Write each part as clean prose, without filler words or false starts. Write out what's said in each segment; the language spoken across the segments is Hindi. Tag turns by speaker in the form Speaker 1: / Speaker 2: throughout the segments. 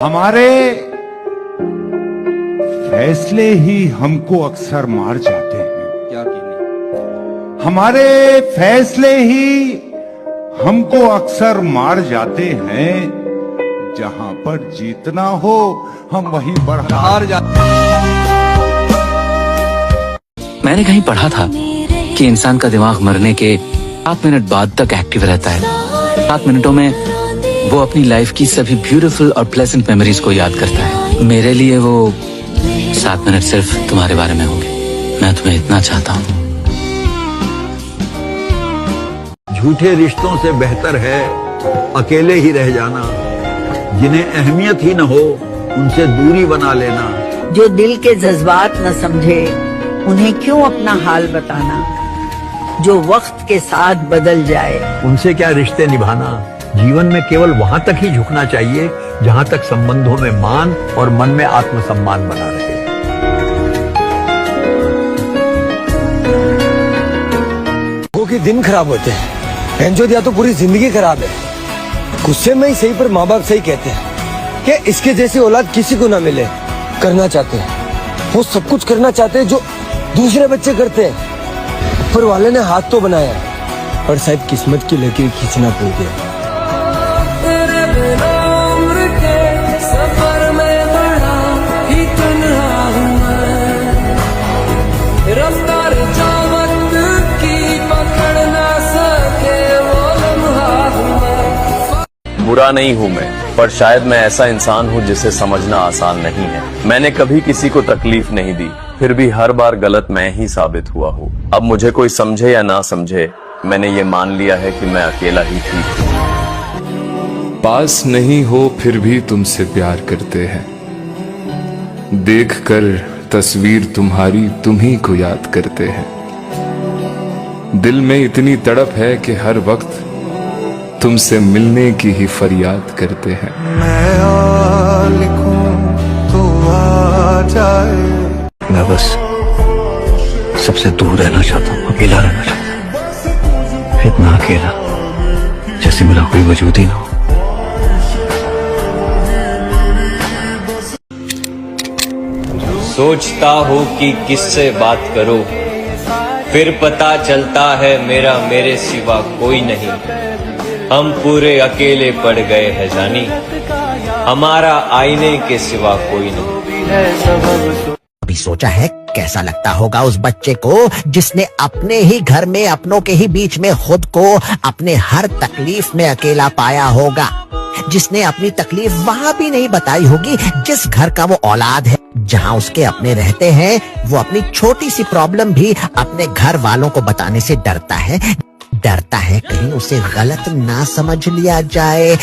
Speaker 1: हमारे फैसले ही हमको अक्सर मार जाते हैं।
Speaker 2: क्या कीनी?
Speaker 1: हमारे फैसले ही हमको अक्सर मार जाते हैं। जहां पर जीतना हो हम वहीं पर हार जाते हैं।
Speaker 3: मैंने कहीं पढ़ा था कि इंसान का दिमाग मरने के 7 मिनट बाद तक एक्टिव रहता है। 7 मिनटों में वो अपनी लाइफ की सभी ब्यूटीफुल और प्लेजेंट मेमोरीज को याद करता है। मेरे लिए वो 7 मिनट सिर्फ तुम्हारे बारे में होंगे। मैं तुम्हें इतना चाहता हूँ।
Speaker 4: झूठे रिश्तों से बेहतर है अकेले ही रह जाना। जिन्हें अहमियत ही न हो उनसे दूरी बना लेना।
Speaker 5: जो दिल के जज्बात न समझे उन्हें क्यों अपना हाल बताना। जो वक्त के साथ बदल जाए
Speaker 4: उनसे क्या रिश्ते निभाना। जीवन में केवल वहां तक ही झुकना चाहिए जहां तक संबंधों में मान और मन में आत्मसम्मान बना रहे।
Speaker 6: लोगों के दिन खराब होते हैं, एंजॉय दिया तो पूरी जिंदगी खराब है। गुस्से में ही सही पर माँ बाप सही कहते हैं कि इसके जैसी औलाद किसी को ना मिले। करना चाहते हैं वो सब कुछ करना चाहते हैं जो दूसरे बच्चे करते हैं। पर वाले ने हाथ तो बनाया पर शायद किस्मत की लकीर खींचना भूल गया।
Speaker 7: बुरा नहीं हूँ मैं, पर शायद मैं ऐसा इंसान हूँ जिसे समझना आसान नहीं है। मैंने कभी किसी को तकलीफ नहीं दी, फिर भी हर बार गलत मैं ही साबित हुआ हूँ। अब मुझे कोई समझे या ना समझे, मैंने ये मान लिया है कि मैं अकेला ही ठीक हूँ।
Speaker 8: पास नहीं हो फिर भी तुमसे प्यार करते हैं। देखकर तस्वीर तुम्हारी तुम्ही को याद करते हैं। दिल में इतनी तड़प है कि हर वक्त तुमसे मिलने की ही फरियाद करते हैं।
Speaker 9: मैं लिखूं तो आ जाए।
Speaker 3: मैं बस सबसे दूर रहना चाहता हूँ, अकेला रहना चाहता हूँ। इतना अकेला जैसे मेरा कोई वजूद ही ना हो।
Speaker 10: सोचता हो कि किससे बात करो, फिर पता चलता है मेरा मेरे सिवा कोई नहीं। हम पूरे अकेले पड़ गए हैं जानी, हमारा आईने के सिवा कोई नहीं।
Speaker 11: अभी सोचा है कैसा लगता होगा उस बच्चे को जिसने अपने ही घर में अपनों के ही बीच में खुद को अपने हर तकलीफ में अकेला पाया होगा। जिसने अपनी तकलीफ वहां भी नहीं बताई होगी जिस घर का वो औलाद है। जहां उसके अपने रहते हैं वो अपनी छोटी सी प्रॉब्लम भी अपने घर वालों को बताने से डरता है कहीं उसे गलत ना समझ लिया जाए।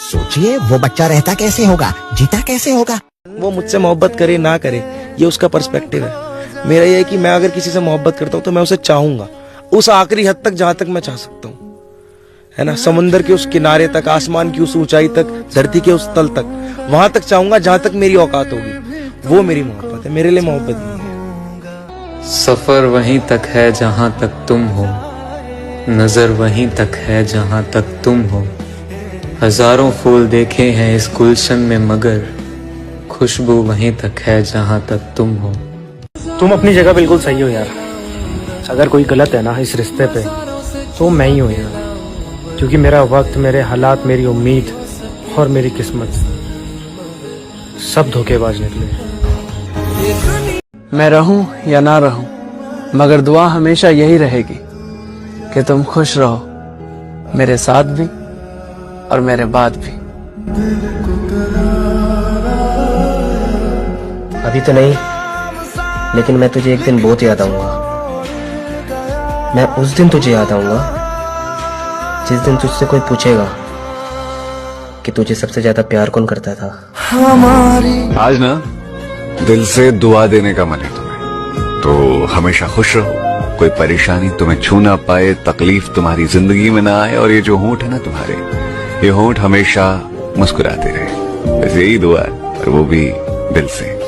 Speaker 11: सोचिए वो बच्चा रहता कैसे होगा, जीता कैसे होगा।
Speaker 6: वो मुझसे मोहब्बत करे ना करे ये उसका पर्सपेक्टिव है। मेरा ये है कि मैं अगर किसी से मोहब्बत करता हूँ तो मैं उसे चाहूंगा उस आखिरी हद तक जहां तक मैं चाह सकता हूँ, है ना। समुंदर के उस किनारे तक, आसमान की उस ऊंचाई तक, धरती के उस तल तक, वहां तक चाहूंगा जहां तक मेरी औकात होगी। वो मेरी मोहब्बत है, मेरे लिए मोहब्बत नहीं है।
Speaker 12: सफर वहीं तक है जहां तक तुम हो, नजर वहीं तक है जहां तक तुम हो। हजारों फूल देखे हैं इस गुलशन में मगर खुशबू वहीं तक है जहां तक तुम हो।
Speaker 13: तुम अपनी जगह बिल्कुल सही हो यार। अगर कोई गलत है ना इस रिश्ते पे तो मैं ही हूँ यार। क्योंकि मेरा वक्त, मेरे हालात, मेरी उम्मीद और मेरी किस्मत सब धोखेबाज निकले।
Speaker 14: मैं रहूं या ना रहूं मगर दुआ हमेशा यही रहेगी कि तुम खुश रहो, मेरे साथ भी और मेरे बाद भी।
Speaker 15: अभी तो नहीं, लेकिन मैं तुझे एक दिन बहुत याद आऊंगा। मैं उस दिन तुझे याद आऊंगा जिस दिन तुझसे कोई पूछेगा कि तुझे सबसे ज्यादा प्यार कौन करता था।
Speaker 16: आज ना दिल से दुआ देने का मन है तुम्हें, तो हमेशा खुश रहो। कोई परेशानी तुम्हें छू ना पाए, तकलीफ तुम्हारी जिंदगी में ना आए, और ये जो होंठ है ना तुम्हारे, ये होंठ हमेशा मुस्कुराते रहे। बस यही दुआ है, और वो भी दिल से।